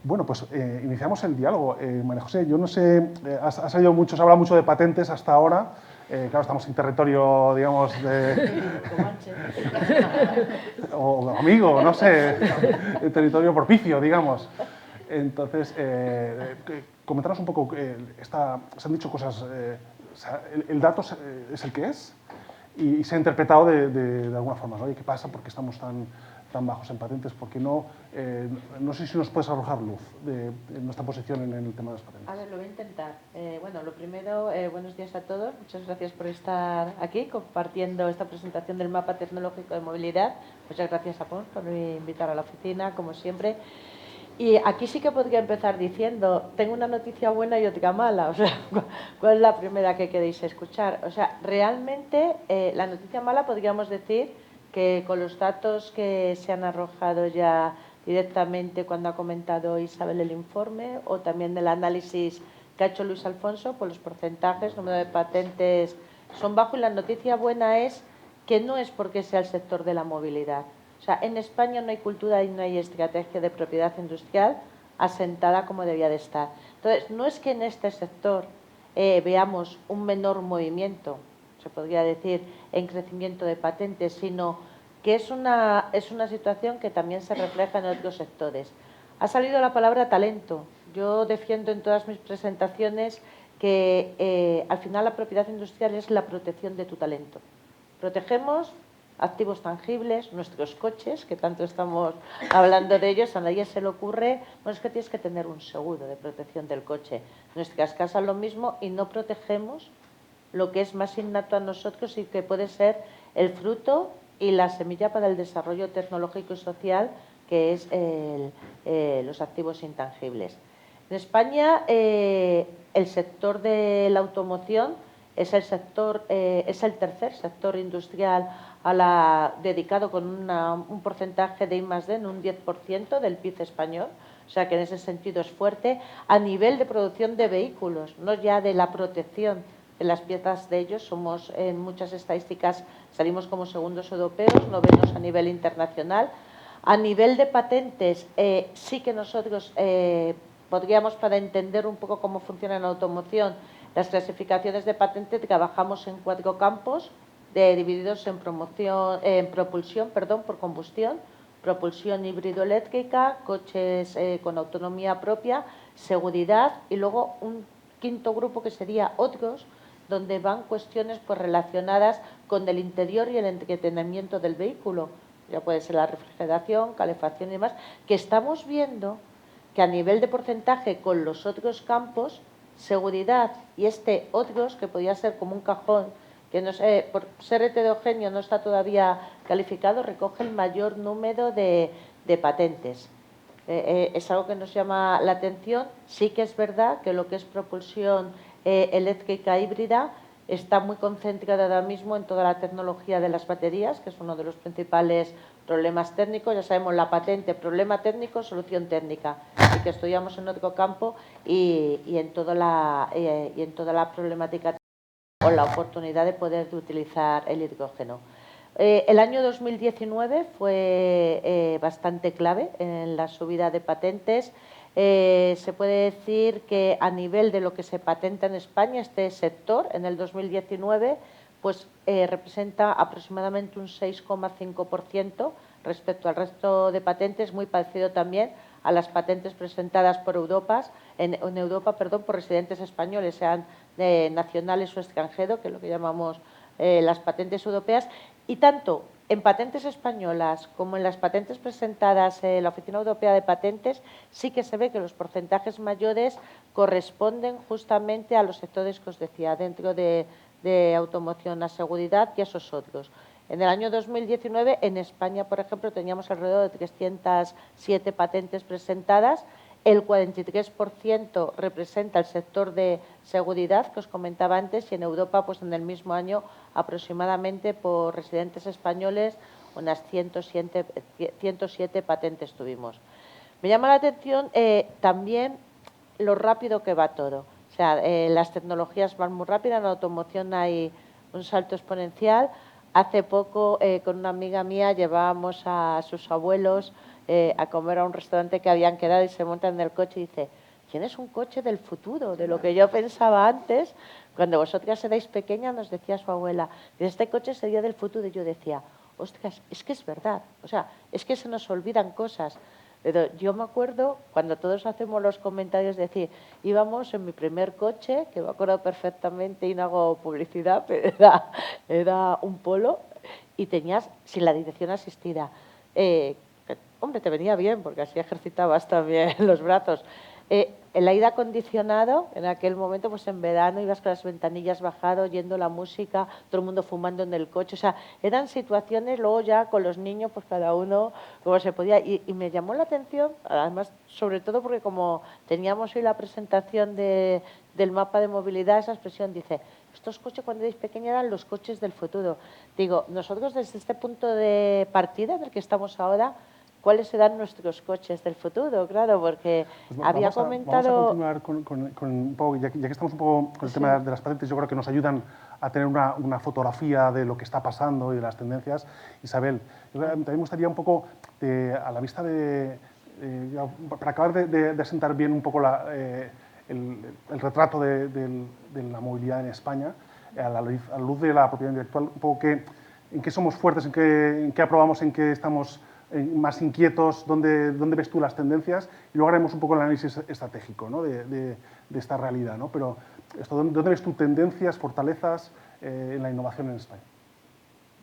Bueno, pues iniciamos el diálogo. María José, yo no sé, ha salido mucho, se habla mucho de patentes hasta ahora. Claro, estamos en territorio, digamos, o amigo, no sé, territorio propicio, digamos. Entonces, comentaros un poco, se han dicho cosas, el dato es el que es y se ha interpretado de alguna forma, ¿no? ¿Y qué pasa? ¿Por qué estamos tan bajos en patentes? Porque no sé si nos puedes arrojar luz de nuestra posición en el tema de las patentes. A ver, lo voy a intentar. Bueno, lo primero, buenos días a todos. Muchas gracias por estar aquí compartiendo esta presentación del mapa tecnológico de movilidad. Muchas gracias a Pons por invitar a la oficina, como siempre. Y aquí sí que podría empezar diciendo, tengo una noticia buena y otra mala. O sea, ¿cuál es la primera que queréis escuchar? O sea, realmente la noticia mala podríamos decir que con los datos que se han arrojado ya directamente cuando ha comentado Isabel el informe o también del análisis que ha hecho Luis Alfonso, pues los porcentajes, número de patentes son bajos y la noticia buena es que no es porque sea el sector de la movilidad. O sea, en España no hay cultura y no hay estrategia de propiedad industrial asentada como debía de estar. Entonces, no es que en este sector veamos un menor movimiento, se podría decir, en crecimiento de patentes, sino que es una situación que también se refleja en otros sectores. Ha salido la palabra talento. Yo defiendo en todas mis presentaciones que al final la propiedad industrial es la protección de tu talento. Protegemos activos tangibles, nuestros coches, que tanto estamos hablando de ellos, a nadie se le ocurre, bueno, es que tienes que tener un seguro de protección del coche. Nuestras casas lo mismo y no protegemos lo que es más innato a nosotros y que puede ser el fruto y la semilla para el desarrollo tecnológico y social, que es los activos intangibles. En España, el sector de la automoción es el tercer sector industrial dedicado con un porcentaje de I+D en un 10% del PIB español, o sea que en ese sentido es fuerte, a nivel de producción de vehículos, no ya de la protección de las piezas de ellos. Somos en muchas estadísticas, salimos como segundos europeos, novenos a nivel internacional. A nivel de patentes, sí que nosotros podríamos, para entender un poco cómo funciona la automoción, las clasificaciones de patente, trabajamos en 4 campos divididos en propulsión por combustión, propulsión híbrido-eléctrica, coches con autonomía propia, seguridad y luego un quinto grupo que sería otros, donde van cuestiones pues relacionadas con el interior y el entretenimiento del vehículo. Ya puede ser la refrigeración, calefacción y demás, que estamos viendo que a nivel de porcentaje con los otros campos, seguridad y otros, que podría ser como un cajón, que no sé, por ser heterogéneo no está todavía calificado, recoge el mayor número de patentes. Es algo que nos llama la atención. Sí que es verdad que lo que es propulsión eléctrica híbrida está muy concentrada ahora mismo en toda la tecnología de las baterías, que es uno de los principales problemas técnicos. Ya sabemos, la patente, problema técnico, solución técnica, y que estudiamos en otro campo y en toda la problemática o la oportunidad de poder utilizar el hidrógeno. El año 2019 fue bastante clave en la subida de patentes. Se puede decir que a nivel de lo que se patenta en España, este sector en el 2019 pues, representa aproximadamente un 6,5% respecto al resto de patentes, muy parecido también a las patentes presentadas por Europa, por residentes españoles, sean nacionales o extranjeros, que es lo que llamamos las patentes europeas, y tanto en patentes españolas como en las patentes presentadas en la Oficina Europea de Patentes, sí que se ve que los porcentajes mayores corresponden justamente a los sectores que os decía, dentro de automoción, a seguridad y a esos otros. En el año 2019, en España, por ejemplo, teníamos alrededor de 307 patentes presentadas. El 43% representa el sector de seguridad, que os comentaba antes, y en Europa, pues en el mismo año, aproximadamente por residentes españoles, unas 107 patentes tuvimos. Me llama la atención también lo rápido que va todo. O sea, las tecnologías van muy rápidas, en la automoción hay un salto exponencial. Hace poco, con una amiga mía, llevábamos a sus abuelos a comer a un restaurante que habían quedado y se montan en el coche y dice, tienes un coche del futuro, de lo que yo pensaba antes. Cuando vosotras erais pequeñas nos decía su abuela, este coche sería del futuro. Y yo decía, ostras, es que es verdad, o sea, es que se nos olvidan cosas. Pero yo me acuerdo, cuando todos hacemos los comentarios, de decir, íbamos en mi primer coche, que me acuerdo perfectamente y no hago publicidad, pero era un Polo, y tenías, sin la dirección asistida, hombre, te venía bien, porque así ejercitabas también los brazos. El aire acondicionado, en aquel momento, pues en verano ibas con las ventanillas bajado, oyendo la música, todo el mundo fumando en el coche, o sea, eran situaciones, luego ya con los niños, pues cada uno como se podía, y me llamó la atención, además, sobre todo porque como teníamos hoy la presentación del mapa de movilidad, esa expresión dice, estos coches cuando erais pequeños eran los coches del futuro. Digo, nosotros desde este punto de partida en el que estamos ahora, ¿cuáles serán nuestros coches del futuro? Claro, porque Pues había vamos a comentado... continuar con un poco, ya que estamos un poco con el tema de las patentes, yo creo que nos ayudan a tener una fotografía de lo que está pasando y de las tendencias. Isabel, también me gustaría un poco, a la vista para acabar de asentar bien un poco el retrato de la movilidad en España, a la luz de la propiedad intelectual, un poco en qué somos fuertes, en qué aprobamos, en qué estamos más inquietos, dónde ves tú las tendencias, y luego haremos un poco el análisis estratégico, ¿no? de esta realidad. ¿No? Pero ¿dónde ves tú tendencias, fortalezas en la innovación en España?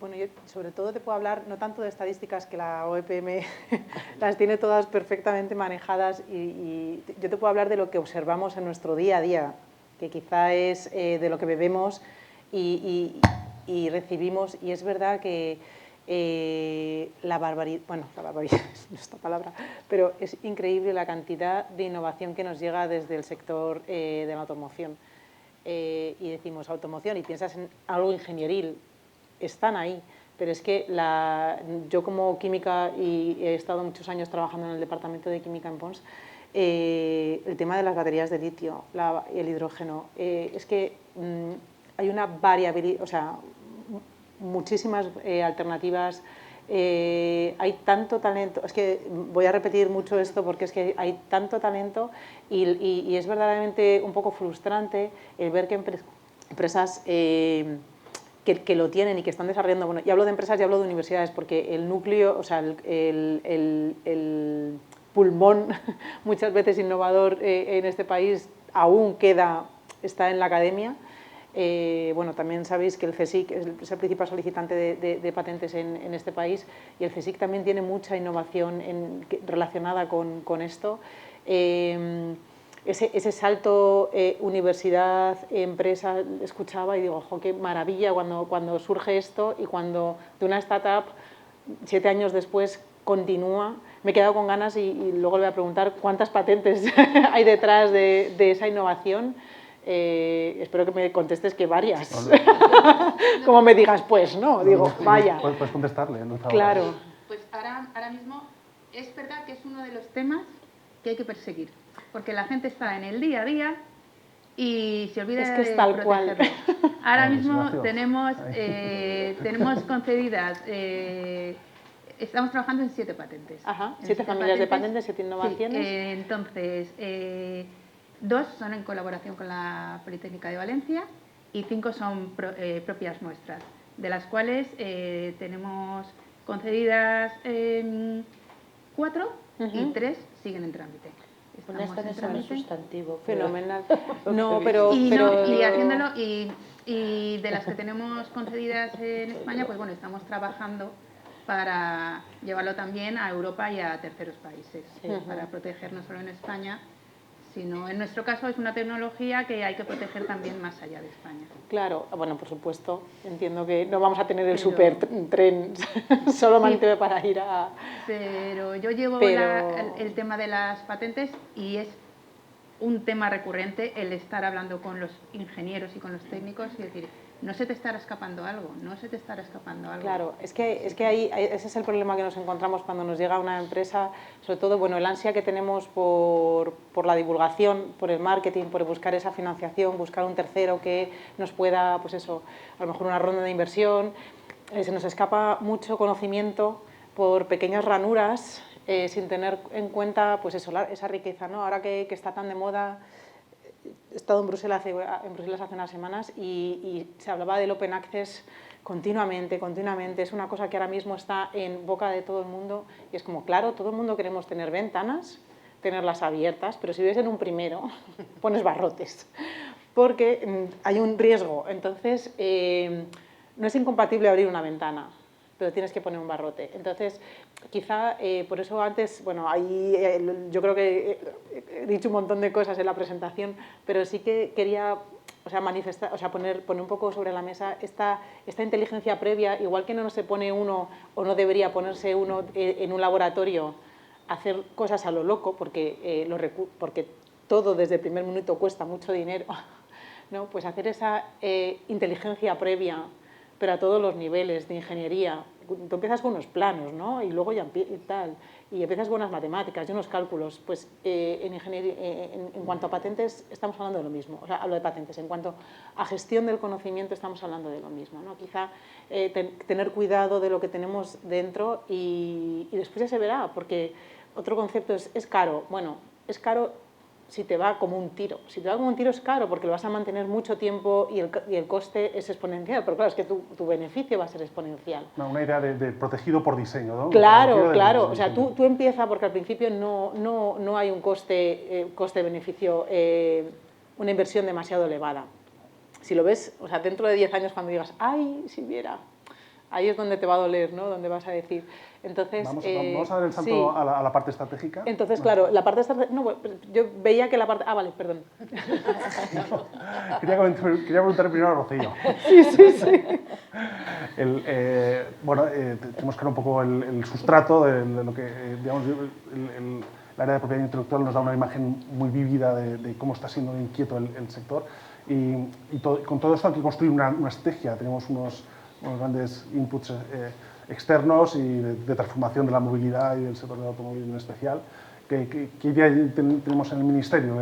Bueno, yo sobre todo te puedo hablar no tanto de estadísticas, que la OEPM las tiene todas perfectamente manejadas, y yo te puedo hablar de lo que observamos en nuestro día a día, que quizá es de lo que bebemos y recibimos, y es verdad que la barbaridad es esta palabra, pero es increíble la cantidad de innovación que nos llega desde el sector de la automoción. Y decimos automoción y piensas en algo ingenieril, están ahí, pero es que yo como química, y he estado muchos años trabajando en el departamento de química en Pons, el tema de las baterías de litio, el hidrógeno, es que hay una variabilidad, o sea, muchísimas alternativas, hay tanto talento, es que voy a repetir mucho esto porque es que hay tanto talento, y es verdaderamente un poco frustrante el ver que empresas que lo tienen y que están desarrollando, bueno, y hablo de empresas y hablo de universidades, porque el núcleo, o sea, el pulmón muchas veces innovador en este país aún está en la academia. Bueno, también sabéis que el CSIC es el principal solicitante de patentes en este país, y el CSIC también tiene mucha innovación relacionada con esto. Ese salto universidad-empresa, escuchaba y digo, ojo, qué maravilla cuando surge esto, y cuando de una startup 7 años después continúa. Me he quedado con ganas, y luego le voy a preguntar cuántas patentes hay detrás de esa innovación. Espero que me contestes que varias. Como me digas, pues no, digo, vaya. Puedes contestarle. No, claro. Pues ahora mismo es verdad que es uno de los temas que hay que perseguir, porque la gente está en el día a día y se olvida de es tal cual. Ahora mismo tenemos concedidas, estamos trabajando en 7 patentes. Ajá, 7 familias de patentes, 7 innovaciones. Sí, entonces, 2 son en colaboración con la Politécnica de Valencia y 5 son propias nuestras, de las cuales tenemos concedidas 4 y 3 siguen en trámite. Una está en examen sustantivo. Fenomenal. No, pero haciéndolo, y de las que tenemos concedidas en España, pues bueno, estamos trabajando para llevarlo también a Europa y a terceros países, para proteger no solo en España, sino en nuestro caso es una tecnología que hay que proteger también más allá de España. Claro, bueno, por supuesto, entiendo que no vamos a tener el super tren solamente para ir a... Pero yo llevo el tema de las patentes, y es un tema recurrente el estar hablando con los ingenieros y con los técnicos y decir, no se te estará escapando algo, no se te estará escapando algo. Claro, es que ahí ese es el problema que nos encontramos cuando nos llega una empresa, sobre todo, bueno, el ansia que tenemos por la divulgación, por el marketing, por buscar esa financiación, buscar un tercero que nos pueda, pues eso, a lo mejor una ronda de inversión, se nos escapa mucho conocimiento por pequeñas ranuras sin tener en cuenta pues eso, esa riqueza, ¿no? Ahora que está tan de moda. He estado en Bruselas hace unas semanas y se hablaba del Open Access continuamente. Es una cosa que ahora mismo está en boca de todo el mundo y es como, claro, todo el mundo queremos tener ventanas, tenerlas abiertas, pero si vives en un primero, pones barrotes, porque hay un riesgo. Entonces, no es incompatible abrir una ventana, pero tienes que poner un barrote. Entonces, quizá por eso antes, bueno, ahí yo creo que he dicho un montón de cosas en la presentación, pero sí que quería, o sea, manifestar, o sea, poner un poco sobre la mesa esta inteligencia previa, igual que no se pone uno o no debería ponerse uno en un laboratorio a hacer cosas a lo loco, porque todo desde el primer minuto cuesta mucho dinero, ¿no? Pues hacer esa inteligencia previa, pero a todos los niveles de ingeniería. Tú empiezas con unos planos, ¿no? Y luego ya y empiezas con unas matemáticas y unos cálculos. Pues en ingeniería, en cuanto a patentes, estamos hablando de lo mismo. O sea, hablo de patentes. En cuanto a gestión del conocimiento, estamos hablando de lo mismo, ¿no? Quizá tener cuidado de lo que tenemos dentro y después ya se verá, porque otro concepto es caro. Bueno, es caro si te va como un tiro. Si te va como un tiro es caro porque lo vas a mantener mucho tiempo y el coste es exponencial, pero claro, es que tu beneficio va a ser exponencial. No, una idea de protegido por diseño, ¿no? Claro, claro. O sea, tú empiezas porque al principio no hay un coste-beneficio, una inversión demasiado elevada. Si lo ves, o sea, dentro de 10 años cuando digas, ¡ay, si viera! Ahí es donde te va a doler, ¿no? Donde vas a decir. Entonces, vamos a dar el salto sí. a la parte estratégica. Entonces, claro, la parte estratégica... No, yo veía que la parte... Ah, vale, perdón. Quería preguntar primero a Rocío. Sí. Bueno, tenemos que ver un poco el sustrato de lo que, digamos, el área de propiedad intelectual nos da una imagen muy vívida de cómo está siendo inquieto el sector. Y con todo esto hay que construir una estrategia. Tenemos unos grandes inputs externos y de transformación de la movilidad y del sector del automóvil en especial. ¿Qué idea tenemos en el Ministerio?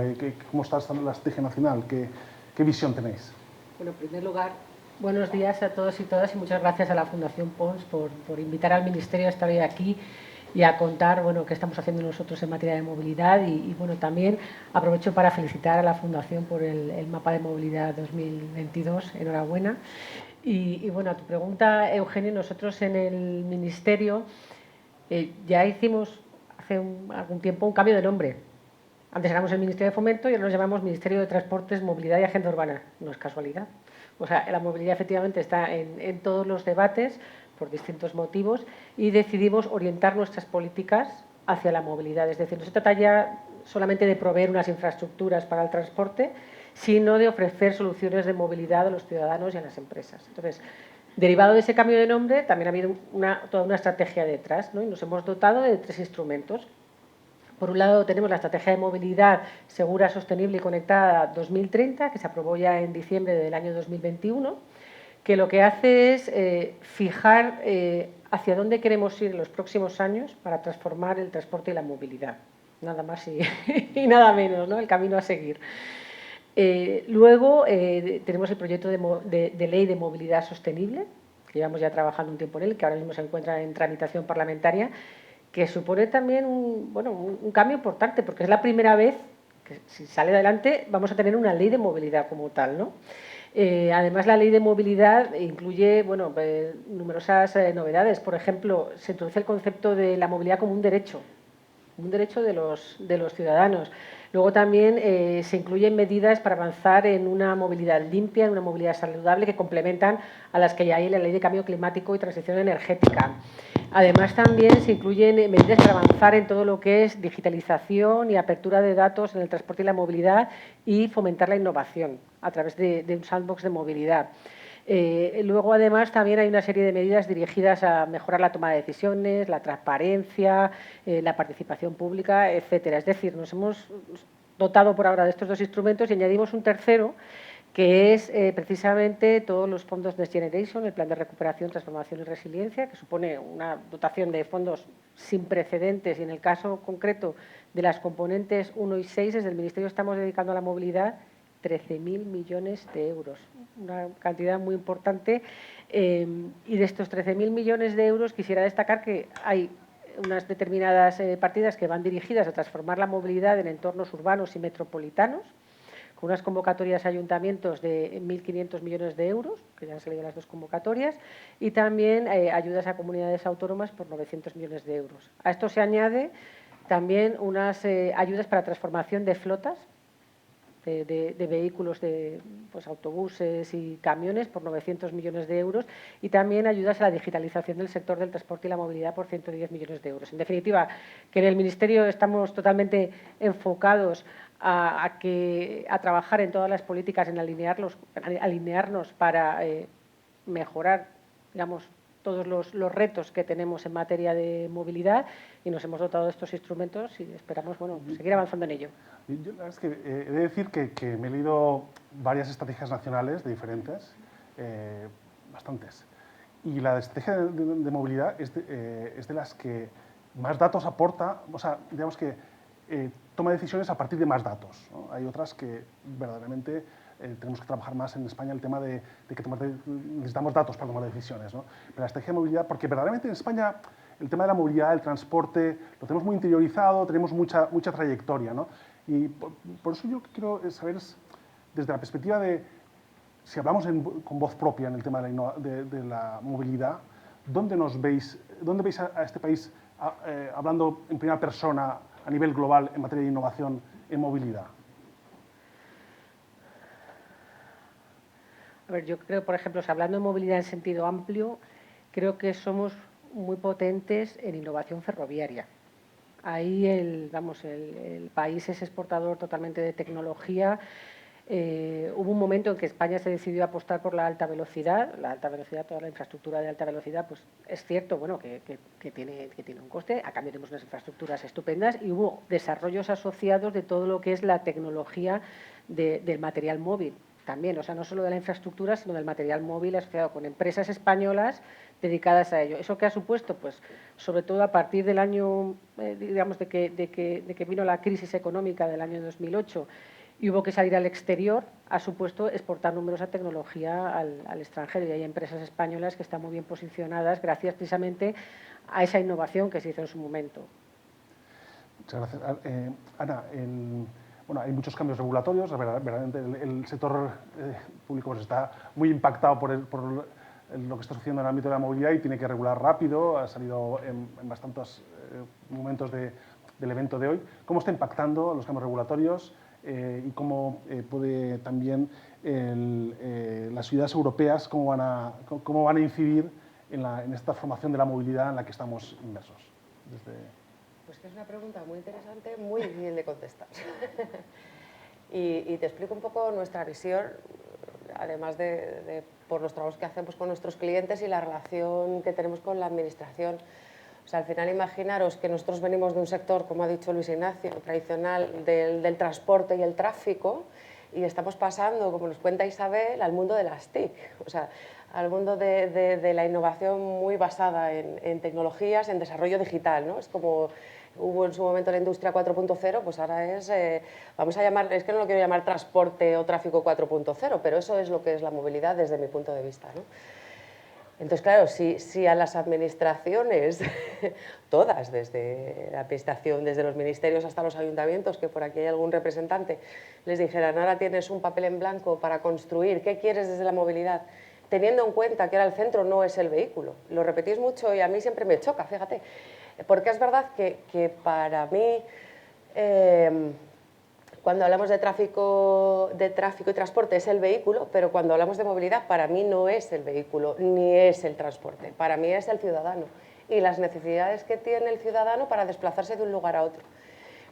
¿Cómo está la estrategia nacional? ¿Qué visión tenéis? Bueno, en primer lugar, buenos días a todos y todas y muchas gracias a la Fundación Pons por invitar al Ministerio a estar hoy aquí y a contar, bueno, qué estamos haciendo nosotros en materia de movilidad y bueno, también aprovecho para felicitar a la Fundación por el Mapa de Movilidad 2022, enhorabuena. Y bueno, a tu pregunta, Eugenio, nosotros en el Ministerio ya hicimos hace algún tiempo un cambio de nombre. Antes éramos el Ministerio de Fomento y ahora nos llamamos Ministerio de Transportes, Movilidad y Agenda Urbana. No es casualidad. O sea, la movilidad efectivamente está en todos los debates por distintos motivos y decidimos orientar nuestras políticas hacia la movilidad. Es decir, no se trata ya solamente de proveer unas infraestructuras para el transporte, sino de ofrecer soluciones de movilidad a los ciudadanos y a las empresas. Entonces, derivado de ese cambio de nombre, también ha habido toda una estrategia detrás, ¿no? Y nos hemos dotado de 3 instrumentos. Por un lado, tenemos la Estrategia de Movilidad Segura, Sostenible y Conectada 2030, que se aprobó ya en diciembre del año 2021, que lo que hace es fijar hacia dónde queremos ir en los próximos años para transformar el transporte y la movilidad. Nada más y nada menos, ¿no? El camino a seguir. Luego tenemos el proyecto de ley de movilidad sostenible, que llevamos ya trabajando un tiempo en él, que ahora mismo se encuentra en tramitación parlamentaria, que supone también un cambio importante, porque es la primera vez que, si sale adelante, vamos a tener una ley de movilidad como tal, ¿no? Además, la ley de movilidad incluye numerosas novedades. Por ejemplo, se introduce el concepto de la movilidad como un derecho de los ciudadanos. Luego también se incluyen medidas para avanzar en una movilidad limpia, en una movilidad saludable que complementan a las que ya hay en la Ley de Cambio Climático y Transición Energética. Además, también se incluyen medidas para avanzar en todo lo que es digitalización y apertura de datos en el transporte y la movilidad y fomentar la innovación a través de un sandbox de movilidad. Luego, además, también hay una serie de medidas dirigidas a mejorar la toma de decisiones, la transparencia, la participación pública, etcétera. Es decir, nos hemos dotado por ahora de estos 2 instrumentos y añadimos un tercero, que es precisamente todos los fondos Next Generation, el Plan de Recuperación, Transformación y Resiliencia, que supone una dotación de fondos sin precedentes y en el caso concreto de las componentes 1 y 6, desde el Ministerio estamos dedicando a la movilidad 13.000 millones de euros, una cantidad muy importante. Y de estos 13.000 millones de euros quisiera destacar que hay unas determinadas partidas que van dirigidas a transformar la movilidad en entornos urbanos y metropolitanos, con unas convocatorias a ayuntamientos de 1.500 millones de euros, que ya han salido las 2 convocatorias, y también ayudas a comunidades autónomas por 900 millones de euros. A esto se añade también unas ayudas para transformación de flotas, de vehículos, de pues, autobuses y camiones por 900 millones de euros, y también ayudas a la digitalización del sector del transporte y la movilidad por 110 millones de euros. En definitiva, que en el Ministerio estamos totalmente enfocados a trabajar en todas las políticas, en alinearnos para mejorar, digamos, todos los retos que tenemos en materia de movilidad, y nos hemos dotado de estos instrumentos y esperamos seguir avanzando en ello. Yo la verdad es que he de decir que me he leído varias estrategias nacionales de diferentes, bastantes, y la estrategia de movilidad es de las que más datos aporta, o sea, digamos que toma decisiones a partir de más datos, ¿no? Hay otras que verdaderamente tenemos que trabajar más en España el tema de que necesitamos datos para tomar decisiones, ¿no? Pero la estrategia de movilidad, porque verdaderamente en España el tema de la movilidad, el transporte, lo tenemos muy interiorizado, tenemos mucha trayectoria, ¿no? Y por eso yo quiero saber, desde la perspectiva de, si hablamos con voz propia en el tema de la movilidad, ¿dónde veis a este país hablando en primera persona a nivel global en materia de innovación en movilidad? A ver, yo creo, por ejemplo, hablando de movilidad en sentido amplio, creo que somos muy potentes en innovación ferroviaria. Ahí el país es exportador totalmente de tecnología. Hubo un momento en que España se decidió apostar por la alta velocidad, toda la infraestructura de alta velocidad, pues es cierto, que tiene un coste, a cambio tenemos unas infraestructuras estupendas, y hubo desarrollos asociados de todo lo que es la tecnología del material móvil también, o sea, no solo de la infraestructura, sino del material móvil asociado con empresas españolas dedicadas a ello. ¿Eso qué ha supuesto? Pues sobre todo a partir del año, digamos, de que vino la crisis económica del año 2008 y hubo que salir al exterior, ha supuesto exportar numerosa tecnología al extranjero, y hay empresas españolas que están muy bien posicionadas gracias precisamente a esa innovación que se hizo en su momento. Muchas gracias. Ana, hay muchos cambios regulatorios, verdaderamente el sector público pues, está muy impactado por lo que está sucediendo en el ámbito de la movilidad y tiene que regular rápido, ha salido en bastantes momentos del evento de hoy. ¿Cómo está impactando los cambios regulatorios y cómo puede también las ciudades europeas, cómo van a incidir en esta formación de la movilidad en la que estamos inmersos? Pues que es una pregunta muy interesante, muy difícil de contestar. y te explico un poco nuestra visión, además por los trabajos que hacemos con nuestros clientes y la relación que tenemos con la administración. O sea, al final imaginaros que nosotros venimos de un sector, como ha dicho Luis Ignacio, tradicional del transporte y el tráfico, y estamos pasando, como nos cuenta Isabel, al mundo de las TIC, o sea, al mundo de la innovación muy basada en tecnologías, en desarrollo digital, ¿no? Es como hubo en su momento la industria 4.0, pues ahora es, vamos a llamar, es que no lo quiero llamar transporte o tráfico 4.0, pero eso es lo que es la movilidad desde mi punto de vista, ¿no? Entonces, claro, si a las administraciones, todas, desde la administración, desde los ministerios hasta los ayuntamientos, que por aquí hay algún representante, les dijeran, ahora tienes un papel en blanco para construir, ¿qué quieres desde la movilidad? Teniendo en cuenta que ahora el centro no es el vehículo. Lo repetís mucho y a mí siempre me choca, fíjate, porque es verdad que para mí, cuando hablamos de tráfico y transporte es el vehículo, pero cuando hablamos de movilidad para mí no es el vehículo ni es el transporte, para mí es el ciudadano y las necesidades que tiene el ciudadano para desplazarse de un lugar a otro.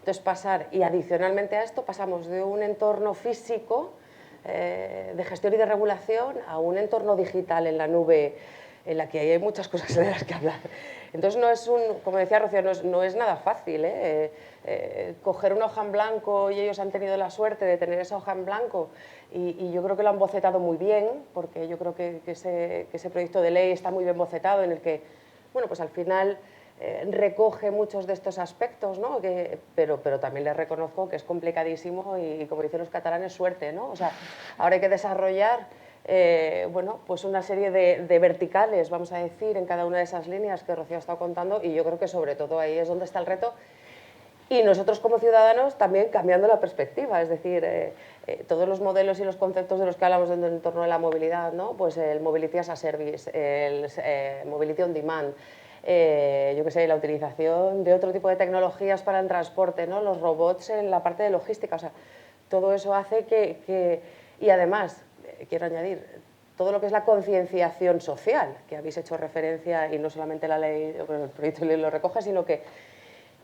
Entonces y adicionalmente a esto pasamos de un entorno físico de gestión y de regulación a un entorno digital en la nube, en la que hay muchas cosas de las que hablar. Entonces, como decía Rocío, no es nada fácil, coger una hoja en blanco, y ellos han tenido la suerte de tener esa hoja en blanco, y yo creo que lo han bocetado muy bien, porque yo creo que ese proyecto de ley está muy bien bocetado, en el que, bueno, pues al final recoge muchos de estos aspectos, ¿no? Pero también les reconozco que es complicadísimo y, como dicen los catalanes, suerte, ¿no? O sea, ahora hay que desarrollar bueno, pues una serie de verticales, vamos a decir, en cada una de esas líneas que Rocío ha estado contando, y yo creo que sobre todo ahí es donde está el reto. Y nosotros como ciudadanos también cambiando la perspectiva, es decir, todos los modelos y los conceptos de los que hablamos en torno a la movilidad, ¿no? Pues el Mobility as a Service, el Mobility on Demand, yo qué sé, la utilización de otro tipo de tecnologías para el transporte, ¿no? Los robots en la parte de logística, o sea, todo eso hace que y además, quiero añadir, todo lo que es la concienciación social, que habéis hecho referencia, y no solamente la ley, el proyecto de ley lo recoge, sino que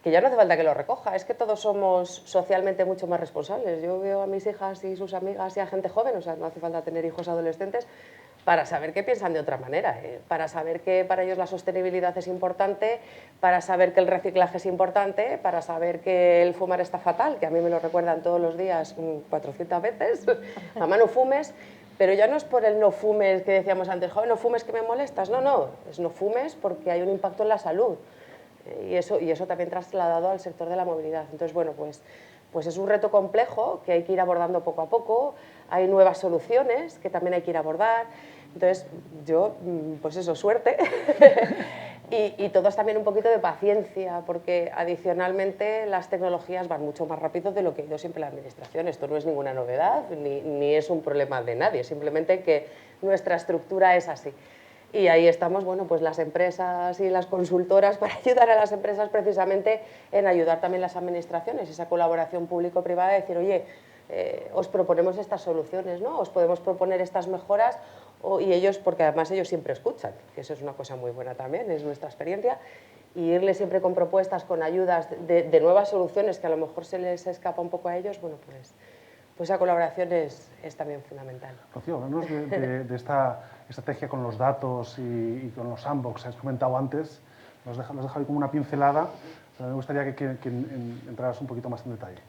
ya no hace falta que lo recoja, es que todos somos socialmente mucho más responsables. Yo veo a mis hijas y sus amigas y a gente joven, o sea, no hace falta tener hijos adolescentes, para saber que piensan de otra manera, para saber que para ellos la sostenibilidad es importante, para saber que el reciclaje es importante, para saber que el fumar está fatal, que a mí me lo recuerdan todos los días 400 veces, mamá no fumes, pero ya no es por el no fumes que decíamos antes, joven, no fumes que me molestas, no, es no fumes porque hay un impacto en la salud. Y eso también trasladado al sector de la movilidad. Entonces, bueno, pues es un reto complejo que hay que ir abordando poco a poco, hay nuevas soluciones que también hay que ir a abordar. Entonces, yo, pues eso, suerte. y todos también un poquito de paciencia, porque adicionalmente las tecnologías van mucho más rápido de lo que ha ido siempre la administración. Esto no es ninguna novedad, ni es un problema de nadie, simplemente que nuestra estructura es así. Y ahí estamos, bueno, pues las empresas y las consultoras para ayudar a las empresas precisamente en ayudar también las administraciones, esa colaboración público-privada, de decir, oye, os proponemos estas soluciones, ¿no? Os podemos proponer estas mejoras, y ellos, porque además ellos siempre escuchan, que eso es una cosa muy buena también, es nuestra experiencia, y irles siempre con propuestas, con ayudas de nuevas soluciones que a lo mejor se les escapa un poco a ellos, bueno, pues esa colaboración es también fundamental. Rocío, háblanos de esta estrategia con los datos y con los sandbox. Has comentado antes, nos has dejado como una pincelada, pero me gustaría que entraras un poquito más en detalle.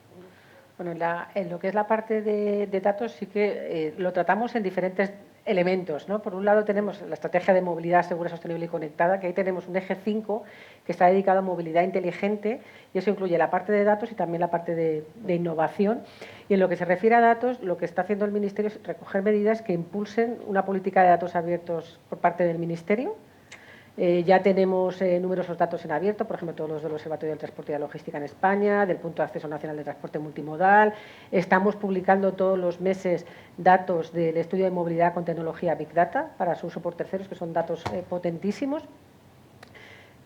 Bueno, en lo que es la parte de datos sí que lo tratamos en diferentes elementos, ¿no? Por un lado tenemos la estrategia de movilidad segura, sostenible y conectada, que ahí tenemos un eje 5 que está dedicado a movilidad inteligente, y eso incluye la parte de datos y también la parte de innovación. Y en lo que se refiere a datos, lo que está haciendo el Ministerio es recoger medidas que impulsen una política de datos abiertos por parte del Ministerio. Ya tenemos numerosos datos en abierto, por ejemplo, todos los del Observatorio del Transporte y la Logística en España, del Punto de Acceso Nacional de Transporte Multimodal. Estamos publicando todos los meses datos del estudio de movilidad con tecnología Big Data para su uso por terceros, que son datos potentísimos.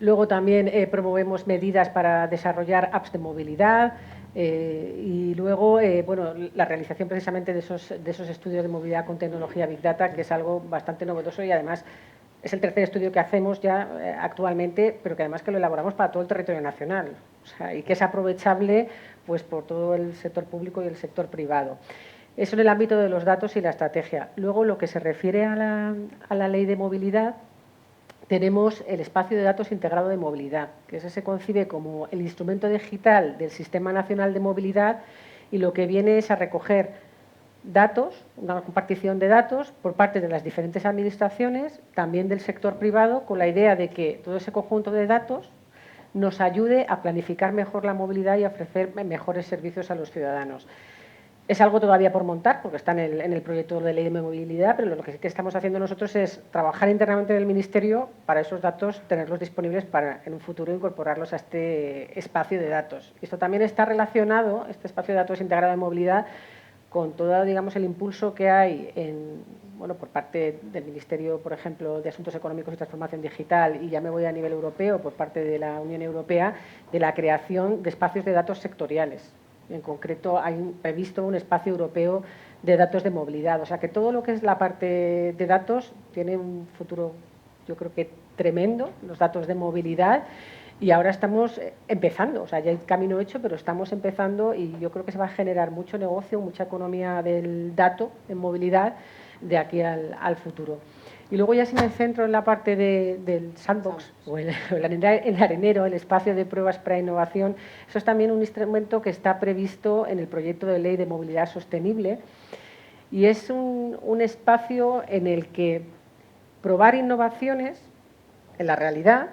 Luego también promovemos medidas para desarrollar apps de movilidad y luego bueno, la realización precisamente de esos estudios de movilidad con tecnología Big Data, que es algo bastante novedoso y además es el tercer estudio que hacemos ya actualmente, pero que además que lo elaboramos para todo el territorio nacional, o sea, y que es aprovechable pues, por todo el sector público y el sector privado. Eso en el ámbito de los datos y la estrategia. Luego, lo que se refiere a la ley de movilidad, tenemos el espacio de datos integrado de movilidad, que ese se concibe como el instrumento digital del Sistema Nacional de Movilidad, y lo que viene es a recoger datos, una compartición de datos por parte de las diferentes administraciones, también del sector privado, con la idea de que todo ese conjunto de datos nos ayude a planificar mejor la movilidad y a ofrecer mejores servicios a los ciudadanos. Es algo todavía por montar, porque está en el proyecto de ley de movilidad, pero lo que sí que estamos haciendo nosotros es trabajar internamente en el Ministerio para esos datos, tenerlos disponibles para en un futuro incorporarlos a este espacio de datos. Esto también está relacionado, este espacio de datos integrado de movilidad, con todo, digamos, el impulso que hay por parte del Ministerio, por ejemplo, de Asuntos Económicos y Transformación Digital, y ya me voy a nivel europeo, por parte de la Unión Europea, de la creación de espacios de datos sectoriales. En concreto, hay previsto un espacio europeo de datos de movilidad. O sea, que todo lo que es la parte de datos tiene un futuro, yo creo que tremendo, los datos de movilidad. Y ahora estamos empezando, o sea, ya hay camino hecho, pero estamos empezando y yo creo que se va a generar mucho negocio, mucha economía del dato en movilidad de aquí al futuro. Y luego ya si me centro en la parte del sandbox o el arenero, el espacio de pruebas para innovación, eso es también un instrumento que está previsto en el proyecto de ley de movilidad sostenible, y es un espacio en el que probar innovaciones en la realidad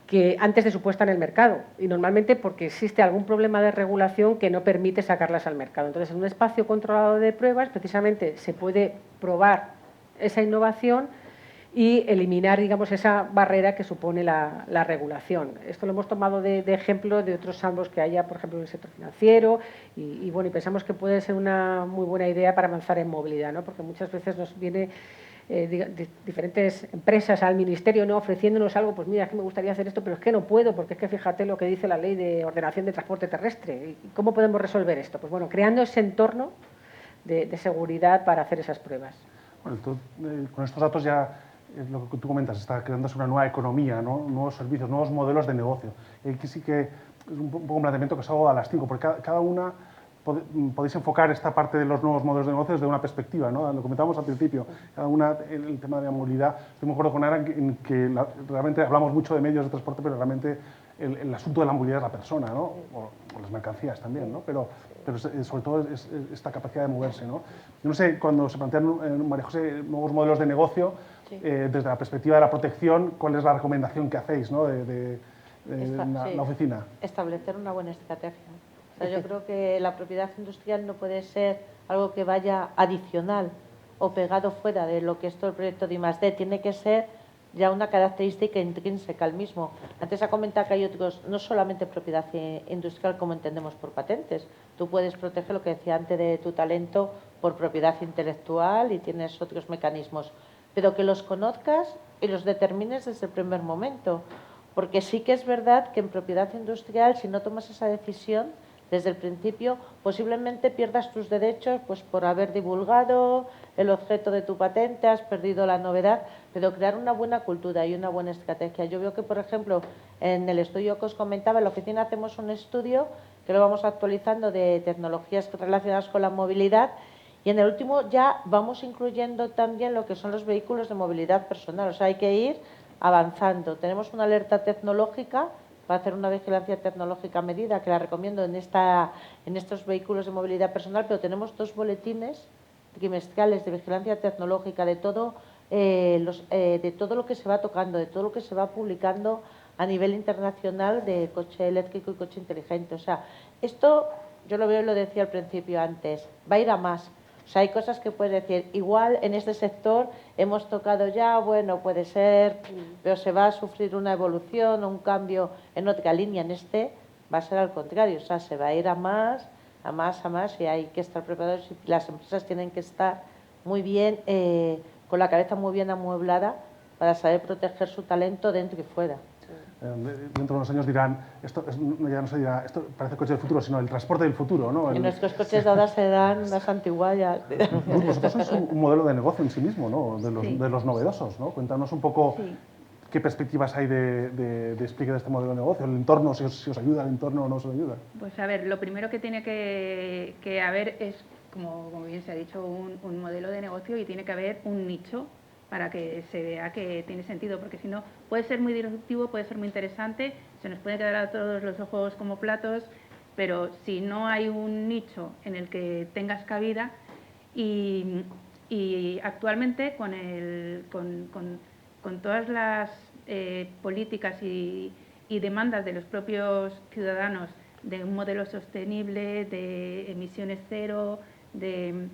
que antes de su puesta en el mercado, y normalmente porque existe algún problema de regulación que no permite sacarlas al mercado. Entonces, en un espacio controlado de pruebas, precisamente se puede probar esa innovación y eliminar, digamos, esa barrera que supone la regulación. Esto lo hemos tomado de ejemplo de otros ámbitos que haya, por ejemplo, en el sector financiero, y bueno, y pensamos que puede ser una muy buena idea para avanzar en movilidad, ¿no? Porque muchas veces nos viene de diferentes empresas al ministerio, ¿no?, ofreciéndonos algo, pues mira, es que me gustaría hacer esto, pero es que no puedo, porque es que fíjate lo que dice la ley de ordenación de transporte terrestre. ¿Y cómo podemos resolver esto? Pues bueno, creando ese entorno de seguridad para hacer esas pruebas. Bueno, con estos datos ya es lo que tú comentas, está creándose una nueva economía, ¿no?, nuevos servicios, nuevos modelos de negocio. Y aquí sí que es un poco un planteamiento que os hago a las 5, porque cada una podéis enfocar esta parte de los nuevos modelos de negocio desde una perspectiva, ¿no? Lo comentábamos al principio, cada una, el tema de la movilidad, estoy muy de acuerdo con Ana en que realmente hablamos mucho de medios de transporte, pero realmente el asunto de la movilidad es la persona, ¿no? O las mercancías también, ¿no? Pero sobre todo es esta capacidad de moverse, ¿no? Yo no sé, cuando se plantean, María José, nuevos modelos de negocio, desde la perspectiva de la protección, ¿cuál es la recomendación que hacéis, ¿no?, de la oficina? Establecer una buena estrategia. O sea, yo creo que la propiedad industrial no puede ser algo que vaya adicional o pegado fuera de lo que es todo el proyecto de I+D. Tiene que ser ya una característica intrínseca al mismo. Antes ha comentado que hay otros, no solamente propiedad industrial como entendemos por patentes. Tú puedes proteger, lo que decía antes, de tu talento por propiedad intelectual y tienes otros mecanismos. Pero que los conozcas y los determines desde el primer momento. Porque sí que es verdad que en propiedad industrial, si no tomas esa decisión desde el principio, posiblemente pierdas tus derechos pues por haber divulgado el objeto de tu patente, has perdido la novedad, pero crear una buena cultura y una buena estrategia. Yo veo que, por ejemplo, en el estudio que os comentaba, en la oficina hacemos un estudio que lo vamos actualizando de tecnologías relacionadas con la movilidad, y en el último ya vamos incluyendo también lo que son los vehículos de movilidad personal. O sea, hay que ir avanzando. Tenemos una alerta tecnológica para hacer una vigilancia tecnológica a medida, que la recomiendo en estos vehículos de movilidad personal, pero tenemos 2 boletines trimestrales de vigilancia tecnológica de todo, de todo lo que se va tocando, de todo lo que se va publicando a nivel internacional de coche eléctrico y coche inteligente. O sea, esto yo lo veo y lo decía al principio antes, va a ir a más. O sea, hay cosas que puedes decir, igual en este sector hemos tocado ya, bueno, puede ser, pero se va a sufrir una evolución o un cambio en otra línea. En este va a ser al contrario, o sea, se va a ir a más, a más, a más, y hay que estar preparados, y las empresas tienen que estar muy bien, con la cabeza muy bien amueblada para saber proteger su talento dentro y fuera. Dentro de unos años dirán, ya no se dirá, esto parece coche del futuro, sino el transporte del futuro, ¿no? Y nuestros coches de ahora serán unas antiguallas. Vosotros sois un modelo de negocio en sí mismo, ¿no? De los novedosos, ¿no? Cuéntanos un poco qué perspectivas hay de explique de este modelo de negocio, el entorno, si os ayuda, el entorno o no os ayuda. Pues a ver, lo primero que tiene que haber es, como bien se ha dicho, un modelo de negocio, y tiene que haber un nicho para que se vea que tiene sentido, porque si no puede ser muy disruptivo, puede ser muy interesante, se nos puede quedar a todos los ojos como platos, pero si no hay un nicho en el que tengas cabida, y actualmente con todas las políticas y demandas de los propios ciudadanos de un modelo sostenible, de emisiones cero, de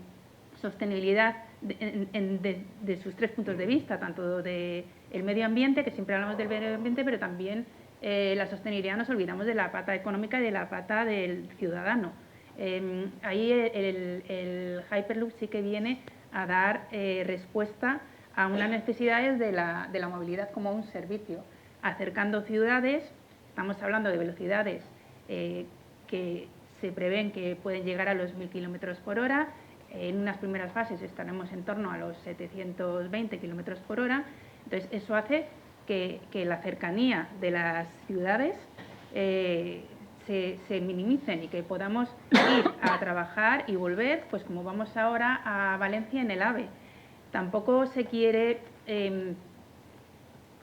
sostenibilidad de sus 3 puntos de vista, tanto del medio ambiente, que siempre hablamos del medio ambiente, pero también la sostenibilidad, nos olvidamos de la pata económica y de la pata del ciudadano. Ahí el Hyperloop sí que viene a dar respuesta a unas necesidades de la movilidad como un servicio, acercando ciudades. Estamos hablando de velocidades que se prevén que pueden llegar a los 1000 kilómetros por hora. En unas primeras fases estaremos en torno a los 720 kilómetros por hora. Entonces, eso hace que la cercanía de las ciudades se minimicen, y que podamos ir a trabajar y volver, pues como vamos ahora a Valencia en el AVE. Tampoco se quiere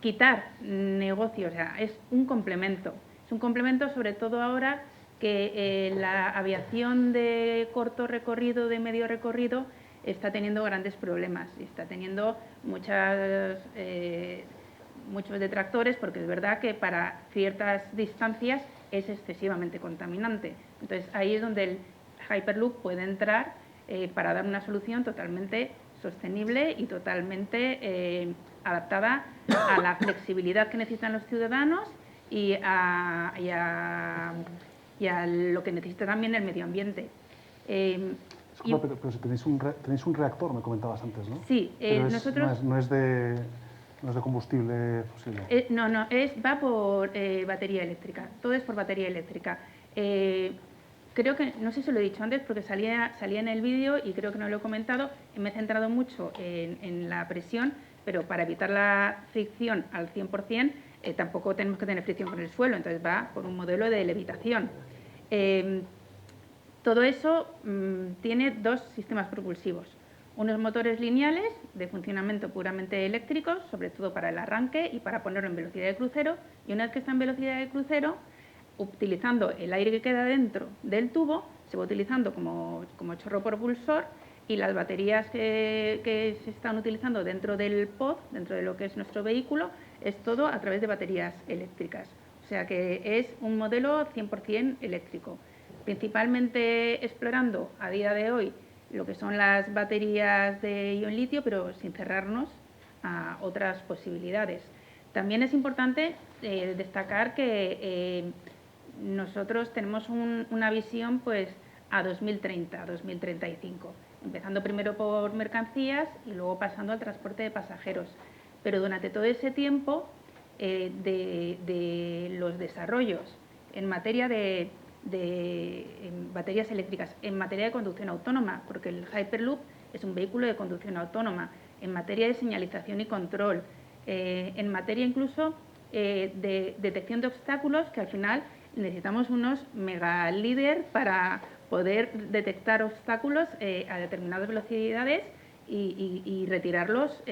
quitar negocio, o sea, es un complemento. Es un complemento, sobre todo ahora que la aviación de corto recorrido, de medio recorrido, está teniendo grandes problemas, y está teniendo muchos detractores porque es verdad que para ciertas distancias es excesivamente contaminante. Entonces ahí es donde el Hyperloop puede entrar para dar una solución totalmente sostenible y totalmente adaptada a la flexibilidad que necesitan los ciudadanos y a lo que necesita también el medio ambiente. Pero si tenéis un reactor, me comentabas antes, ¿no? Sí, nosotros... No es de combustible fósil. No, va por batería eléctrica, todo es por batería eléctrica. Creo que, no sé si lo he dicho antes porque salía en el vídeo y creo que no lo he comentado, me he centrado mucho en la presión, pero para evitar la fricción al 100%, tampoco tenemos que tener fricción con el suelo, entonces va por un modelo de levitación. Todo eso tiene dos sistemas propulsivos, unos motores lineales de funcionamiento puramente eléctricos, sobre todo para el arranque y para ponerlo en velocidad de crucero, y una vez que está en velocidad de crucero, utilizando el aire que queda dentro del tubo, se va utilizando como chorro propulsor, y las baterías que se están utilizando dentro del pod, dentro de lo que es nuestro vehículo, es todo a través de baterías eléctricas. O sea que es un modelo 100% eléctrico, principalmente explorando a día de hoy lo que son las baterías de ion litio, pero sin cerrarnos a otras posibilidades. También es importante destacar que nosotros tenemos una visión pues, a 2030, 2035, empezando primero por mercancías y luego pasando al transporte de pasajeros. Pero durante todo ese tiempo de los desarrollos en materia de baterías eléctricas, en materia de conducción autónoma, porque el Hyperloop es un vehículo de conducción autónoma, en materia de señalización y control, en materia incluso de detección de obstáculos, que al final necesitamos unos mega líder para poder detectar obstáculos a determinadas velocidades y retirarlos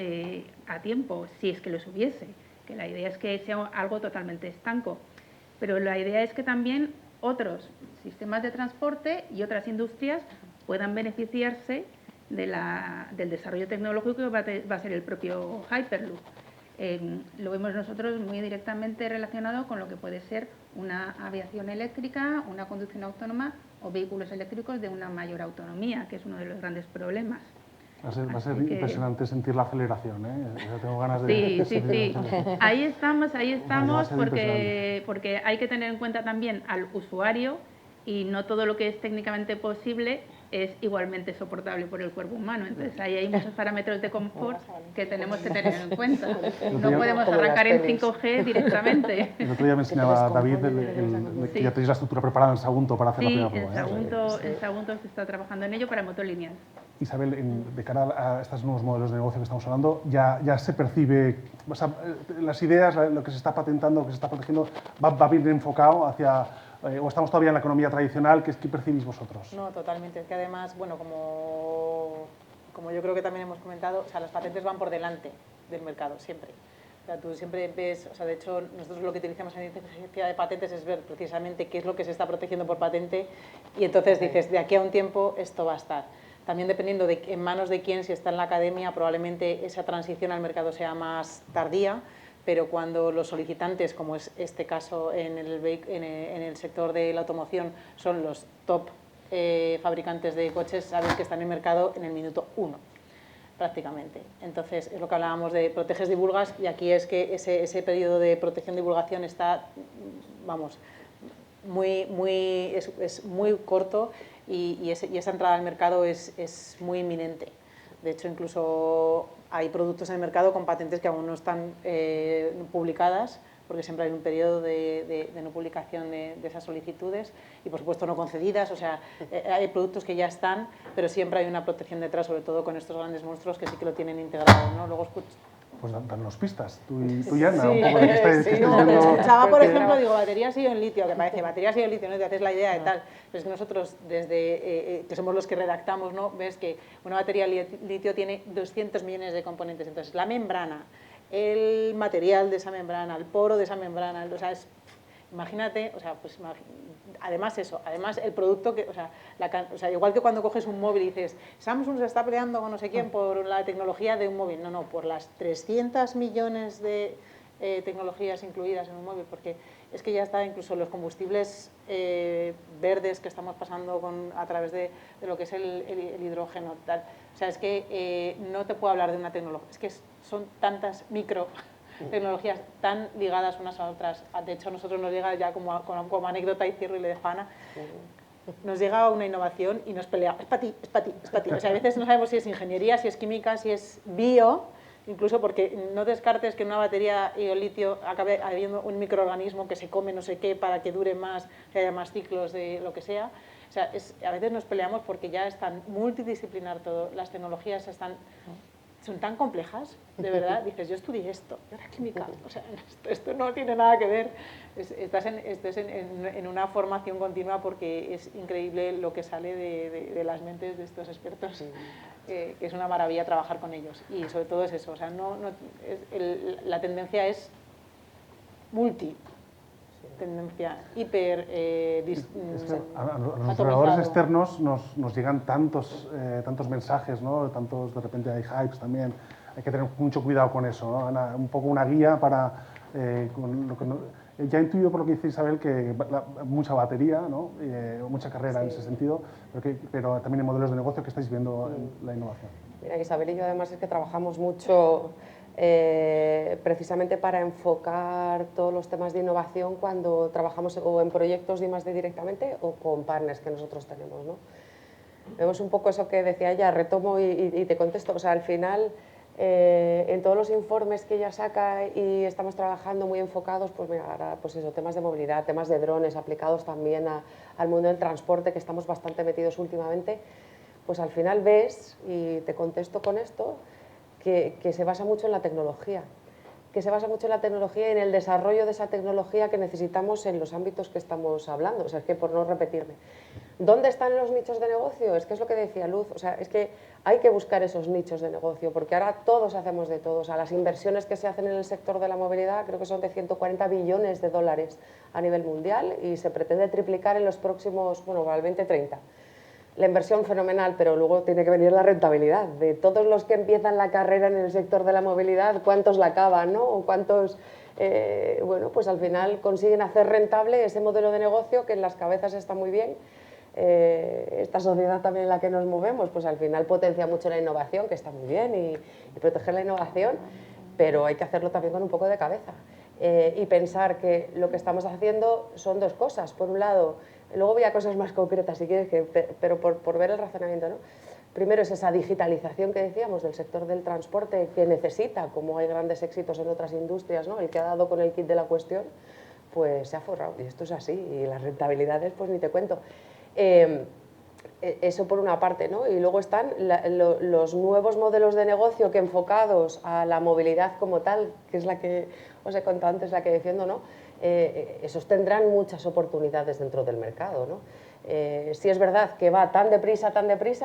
a tiempo, si es que los hubiese, que la idea es que sea algo totalmente estanco. Pero la idea es que también otros sistemas de transporte y otras industrias puedan beneficiarse del desarrollo tecnológico que va a ser el propio Hyperloop. Lo vemos nosotros muy directamente relacionado con lo que puede ser una aviación eléctrica, una conducción autónoma o vehículos eléctricos de una mayor autonomía, que es uno de los grandes problemas. Va a ser impresionante sentir la aceleración, ¿eh? Ya tengo ganas de... Sí. Ahí estamos porque hay que tener en cuenta también al usuario y no todo lo que es técnicamente posible es igualmente soportable por el cuerpo humano. Entonces ahí hay muchos parámetros de confort que tenemos que tener en cuenta. No podemos arrancar en 5G directamente. El otro día me enseñaba David que ya tenéis la estructura preparada en Sagunto para hacer la primera prueba. Sí, en Sagunto se está trabajando en ello para motor lineal. Isabel, de cara a estos nuevos modelos de negocio que estamos hablando, ya se percibe, o sea, las ideas, lo que se está patentando, lo que se está protegiendo, va bien enfocado hacia, o estamos todavía en la economía tradicional, ¿qué percibís vosotros? No, totalmente. Es que además, bueno, como yo creo que también hemos comentado, o sea, las patentes van por delante del mercado, siempre. O sea, tú siempre ves, o sea, de hecho, nosotros lo que utilizamos en inteligencia de patentes es ver precisamente qué es lo que se está protegiendo por patente y entonces dices, de aquí a un tiempo esto va a estar. También dependiendo de en manos de quién, si está en la academia, probablemente esa transición al mercado sea más tardía, pero cuando los solicitantes, como es este caso en el sector de la automoción, son los top fabricantes de coches, saben que están en el mercado en el minuto 1, prácticamente. Entonces, es lo que hablábamos de proteges, divulgas, y aquí es que ese periodo de protección y divulgación está, vamos, es muy corto. Y esa entrada al mercado es muy inminente. De hecho, incluso hay productos en el mercado con patentes que aún no están publicadas, porque siempre hay un periodo de no publicación de esas solicitudes y, por supuesto, no concedidas. O sea, hay productos que ya están, pero siempre hay una protección detrás, sobre todo con estos grandes monstruos que sí que lo tienen integrado, ¿no? Luego pues danos pistas, tú y Ana, sí, un poco de que estáis viendo... Escuchaba, por ejemplo, digo, baterías ion litio, que parece baterías ion litio, ¿no? Te haces la idea de tal. Pero es que nosotros, desde que somos los que redactamos, ¿no? Ves que una batería litio tiene 200 millones de componentes. Entonces, la membrana, el material de esa membrana, el poro de esa membrana, o sea, imagínate, o sea, pues además eso, además el producto que, o sea, igual que cuando coges un móvil y dices, Samsung se está peleando con no sé quién por la tecnología de un móvil, no, por las 300 millones de tecnologías incluidas en un móvil, porque es que ya está incluso los combustibles verdes que estamos pasando a través de lo que es el hidrógeno, tal. O sea, es que no te puedo hablar de una tecnología, es que son tantas micro tecnologías tan ligadas unas a otras. De hecho, a nosotros nos llega ya como anécdota, y cierro y le dejo a Ana, nos llega una innovación y nos peleamos, es para ti, es para ti, es para ti. O sea, a veces no sabemos si es ingeniería, si es química, si es bio, incluso porque no descartes que en una batería litio acabe habiendo un microorganismo que se come no sé qué para que dure más, que haya más ciclos de lo que sea. O sea, a veces nos peleamos porque ya es tan multidisciplinar todo, las tecnologías son tan complejas, de verdad. Dices, yo estudié esto, yo era química, o sea, esto no tiene nada que ver. Estás en una formación continua, porque es increíble lo que sale de las mentes de estos expertos, que es una maravilla trabajar con ellos. Y sobre todo es eso, o sea, la tendencia es multi, tendencia hiper a los operadores externos nos llegan tantos mensajes, ¿no? Tantos, de repente hay hypes también. Hay que tener mucho cuidado con eso, ¿no? Un poco una guía para con lo que ya intuyo por lo que dice Isabel que mucha batería, ¿no? Mucha carrera en ese sentido, pero también en modelos de negocio que estáis viendo la innovación. Mira, Isabel y yo además es que trabajamos mucho precisamente para enfocar todos los temas de innovación cuando trabajamos o en proyectos de I+D directamente o con partners que nosotros tenemos, ¿no? Vemos un poco eso que decía ella, retomo y te contesto. O sea, al final, en todos los informes que ella saca y estamos trabajando muy enfocados, pues mira, ahora, pues eso, temas de movilidad, temas de drones aplicados también al mundo del transporte, que estamos bastante metidos últimamente, pues al final ves, y te contesto con esto, que se basa mucho en la tecnología, y en el desarrollo de esa tecnología que necesitamos en los ámbitos que estamos hablando. O sea, es que por no repetirme, ¿dónde están los nichos de negocio? Es que es lo que decía Luz, o sea, es que hay que buscar esos nichos de negocio, porque ahora todos hacemos de todo. O sea, las inversiones que se hacen en el sector de la movilidad creo que son de 140 billones de dólares a nivel mundial y se pretende triplicar en los próximos, bueno, al 2030. La inversión fenomenal, pero luego tiene que venir la rentabilidad. De todos los que empiezan la carrera en el sector de la movilidad, ¿cuántos la acaban, no? O cuántos, bueno, pues al final consiguen hacer rentable ese modelo de negocio que en las cabezas está muy bien. Esta sociedad también en la que nos movemos, pues al final potencia mucho la innovación, que está muy bien, y proteger la innovación, pero hay que hacerlo también con un poco de cabeza. Y pensar que lo que estamos haciendo son dos cosas. Por un lado, luego voy a cosas más concretas si quieres, pero por ver el razonamiento, ¿no? Primero es esa digitalización que decíamos del sector del transporte, que necesita, como hay grandes éxitos en otras industrias, ¿no? El que ha dado con el kit de la cuestión, pues se ha forrado, y esto es así, y las rentabilidades pues ni te cuento. Eso por una parte, ¿no? Y luego están los nuevos modelos de negocio que enfocados a la movilidad como tal, que es la que os he contado antes, la que defiendo, ¿no? Esos tendrán muchas oportunidades dentro del mercado, ¿no? Sí es verdad que va tan deprisa,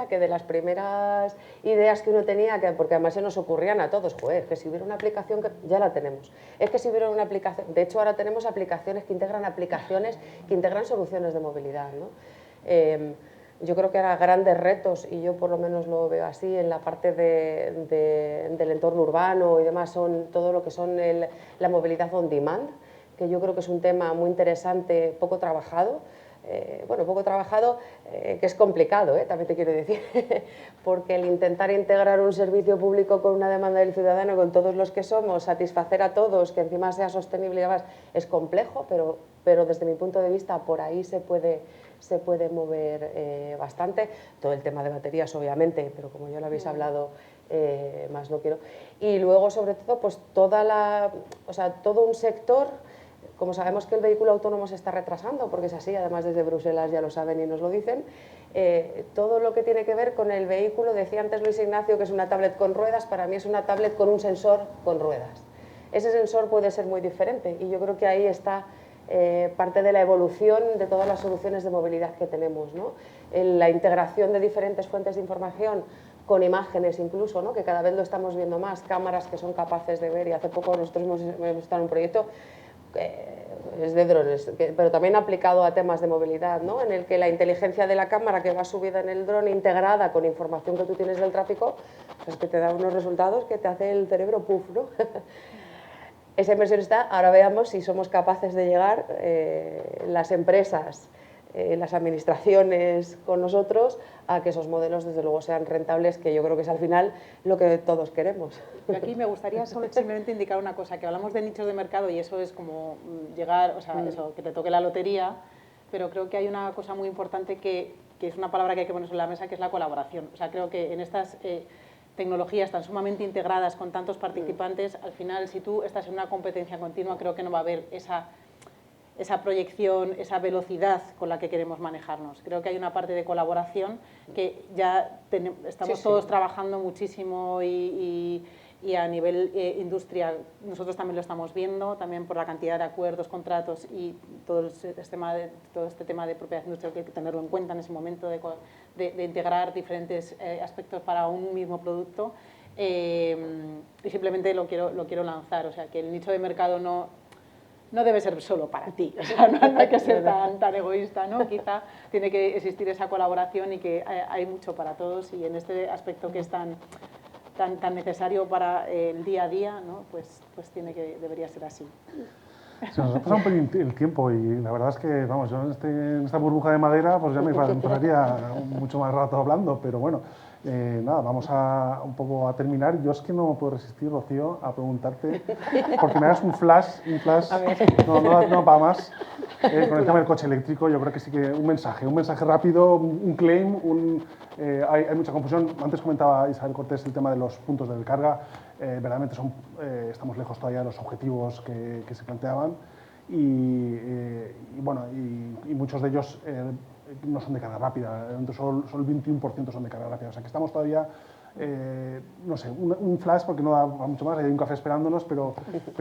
que de las primeras ideas que uno tenía, porque además se nos ocurrían a todos, joder, que si hubiera una aplicación, que ya la tenemos, es que si hubiera una aplicación, de hecho ahora tenemos aplicaciones que integran soluciones de movilidad, ¿no? Yo creo que eran grandes retos, y yo por lo menos lo veo así, en la parte del entorno urbano y demás, son todo lo que son la movilidad on demand, que yo creo que es un tema muy interesante, poco trabajado, que es complicado, también te quiero decir, porque el intentar integrar un servicio público con una demanda del ciudadano, con todos los que somos, satisfacer a todos, que encima sea sostenible y demás, es complejo, pero desde mi punto de vista por ahí se puede mover bastante. Todo el tema de baterías, obviamente, pero como ya lo habéis hablado, más no quiero. Y luego, sobre todo, pues todo un sector. Como sabemos que el vehículo autónomo se está retrasando, porque es así, además desde Bruselas ya lo saben y nos lo dicen, todo lo que tiene que ver con el vehículo, decía antes Luis Ignacio que es una tablet con ruedas, para mí es una tablet con un sensor con ruedas. Ese sensor puede ser muy diferente, y yo creo que ahí está parte de la evolución de todas las soluciones de movilidad que tenemos, ¿no? La integración de diferentes fuentes de información con imágenes incluso, ¿no? Que cada vez lo estamos viendo más, cámaras que son capaces de ver, y hace poco nosotros hemos estado en un proyecto es de drones, pero también aplicado a temas de movilidad, ¿no? En el que la inteligencia de la cámara que va subida en el dron, integrada con información que tú tienes del tráfico, pues que te da unos resultados que te hace el cerebro puff, ¿no? esa inversión está, ahora veamos si somos capaces de llegar, las empresas, las administraciones con nosotros, a que esos modelos desde luego sean rentables, que yo creo que es al final lo que todos queremos. Pero aquí me gustaría simplemente indicar una cosa, que hablamos de nichos de mercado y eso es como llegar, o sea, eso, que te toque la lotería, pero creo que hay una cosa muy importante que es una palabra que hay que poner sobre la mesa, que es la colaboración. O sea, creo que en estas tecnologías tan sumamente integradas con tantos participantes, al final, si tú estás en una competencia continua, creo que no va a haber esa proyección, esa velocidad con la que queremos manejarnos. Creo que hay una parte de colaboración que ya estamos todos trabajando muchísimo y a nivel industria nosotros también lo estamos viendo, también por la cantidad de acuerdos, contratos y todo este tema de propiedad industrial, que hay que tenerlo en cuenta en ese momento de integrar diferentes aspectos para un mismo producto. Y simplemente lo quiero lanzar, o sea, que el nicho de mercado no debe ser solo para ti, o sea, no hay que ser tan egoísta, ¿no? Quizá tiene que existir esa colaboración y que hay mucho para todos, y en este aspecto que es tan necesario para el día a día, ¿no? pues debería ser así. Se nos ha pasado un pelín el tiempo y la verdad es que, vamos, yo en esta burbuja de madera pues ya me pasaría mucho más rato hablando, pero bueno, nada, vamos un poco a terminar. Yo es que no puedo resistir, Rocío, a preguntarte, porque me hagas un flash, no para más, con el tema del coche eléctrico. Yo creo que sí que un mensaje rápido, un claim, hay mucha confusión. Antes comentaba Isabel Cortés el tema de los puntos de recarga. Verdaderamente estamos lejos todavía de los objetivos que se planteaban y muchos de ellos no son de carga rápida, solo el 21% son de carga rápida, o sea que estamos todavía, no sé, un flash porque no da mucho más, hay un café esperándonos, pero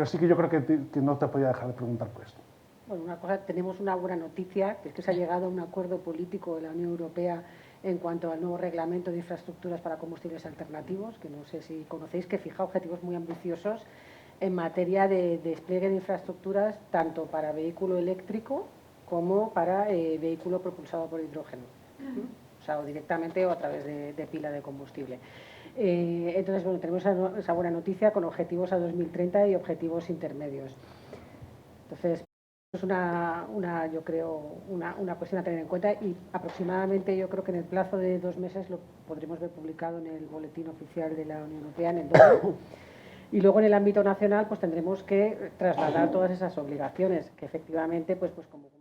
sí que yo creo que no te podía dejar de preguntar por esto. Bueno, tenemos una buena noticia, que es que se ha llegado a un acuerdo político de la Unión Europea en cuanto al nuevo reglamento de infraestructuras para combustibles alternativos, que no sé si conocéis, que fija objetivos muy ambiciosos en materia de despliegue de infraestructuras tanto para vehículo eléctrico como para vehículo propulsado por hidrógeno, o sea, o directamente o a través de pila de combustible. Entonces, bueno, tenemos esa buena noticia con objetivos a 2030 y objetivos intermedios. Entonces, es yo creo, una cuestión a tener en cuenta, y aproximadamente yo creo que en el plazo de 2 meses lo podremos ver publicado en el boletín oficial de la Unión Europea, en el 12. Y luego en el ámbito nacional pues tendremos que trasladar todas esas obligaciones, que efectivamente, pues como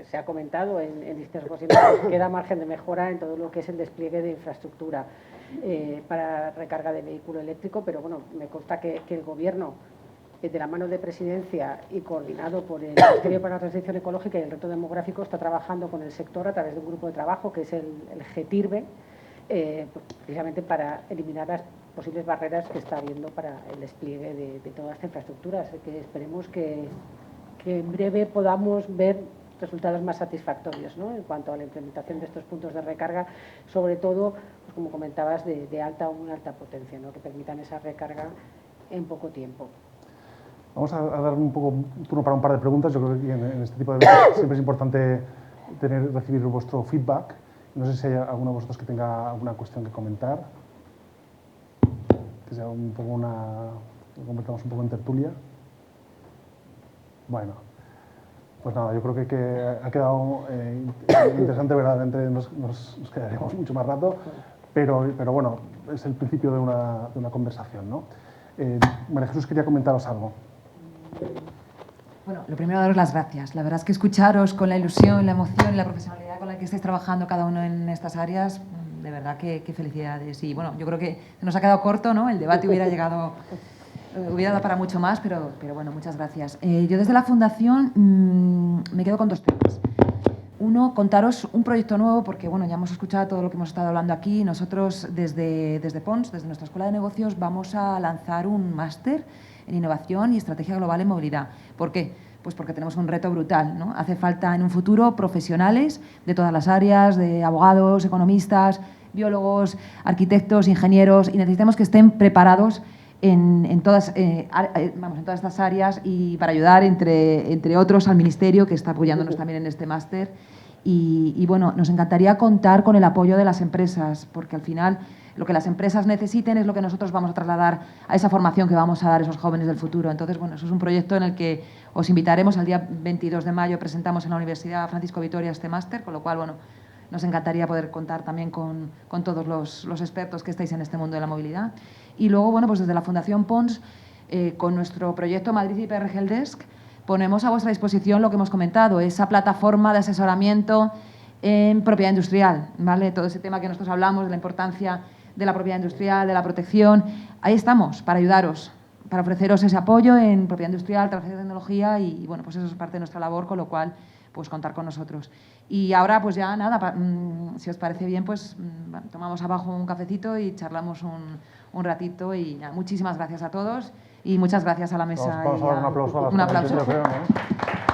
se ha comentado en distintas ocasiones, queda margen de mejora en todo lo que es el despliegue de infraestructura para recarga de vehículo eléctrico, pero bueno, me consta que el Gobierno, de la mano de Presidencia y coordinado por el Ministerio para la Transición Ecológica y el Reto Demográfico, está trabajando con el sector a través de un grupo de trabajo que es el GTIRBE, precisamente para eliminar las posibles barreras que está habiendo para el despliegue de toda esta infraestructura. Así que esperemos que en breve podamos ver resultados más satisfactorios, ¿no?, en cuanto a la implementación de estos puntos de recarga, sobre todo, pues como comentabas, de alta o muy alta potencia, ¿no?, que permitan esa recarga en poco tiempo. Vamos a dar un poco un turno para un par de preguntas. Yo creo que en este tipo de eventos siempre es importante recibir vuestro feedback. No sé si hay alguno de vosotros que tenga alguna cuestión que comentar. Que sea un poco lo convertamos un poco en tertulia. Bueno, pues nada, yo creo que ha quedado interesante, verdaderamente nos quedaremos mucho más rato, pero bueno, es el principio de una conversación, ¿no? María Jesús quería comentaros algo. Bueno, lo primero, daros las gracias. La verdad es que escucharos con la ilusión, la emoción y la profesionalidad con la que estáis trabajando cada uno en estas áreas, de verdad que felicidades. Y bueno, yo creo que se nos ha quedado corto, ¿no? El debate hubiera dado para mucho más, pero bueno, muchas gracias. Yo desde la Fundación me quedo con 2 temas. Uno, contaros un proyecto nuevo, porque bueno, ya hemos escuchado todo lo que hemos estado hablando aquí. Nosotros desde Pons, desde nuestra Escuela de Negocios, vamos a lanzar un máster en Innovación y Estrategia Global en Movilidad. ¿Por qué? Pues porque tenemos un reto brutal, ¿no? Hace falta en un futuro profesionales de todas las áreas, de abogados, economistas, biólogos, arquitectos, ingenieros, y necesitamos que estén preparados en todas estas áreas, y para ayudar, entre otros, al Ministerio, que está apoyándonos también en este máster. Y bueno, nos encantaría contar con el apoyo de las empresas, porque al final lo que las empresas necesiten es lo que nosotros vamos a trasladar a esa formación que vamos a dar a esos jóvenes del futuro. Entonces, bueno, eso es un proyecto en el que os invitaremos. El día 22 de mayo presentamos en la Universidad Francisco Vitoria este máster, con lo cual, bueno, nos encantaría poder contar también con todos los expertos que estáis en este mundo de la movilidad. Y luego, bueno, pues desde la Fundación Pons, con nuestro proyecto Madrid IPR Helpdesk, ponemos a vuestra disposición lo que hemos comentado, esa plataforma de asesoramiento en propiedad industrial, ¿vale? Todo ese tema que nosotros hablamos de la importancia de la propiedad industrial, de la protección, ahí estamos para ayudaros, para ofreceros ese apoyo en propiedad industrial, transferencia de tecnología y, bueno, pues eso es parte de nuestra labor, con lo cual, pues contar con nosotros. Y ahora, pues ya nada, si os parece bien, pues tomamos abajo un cafecito y charlamos un ratito y nada, muchísimas gracias a todos y muchas gracias a la mesa. Vamos a dar un aplauso a las un aplauso. ponentes, yo creo, ¿no?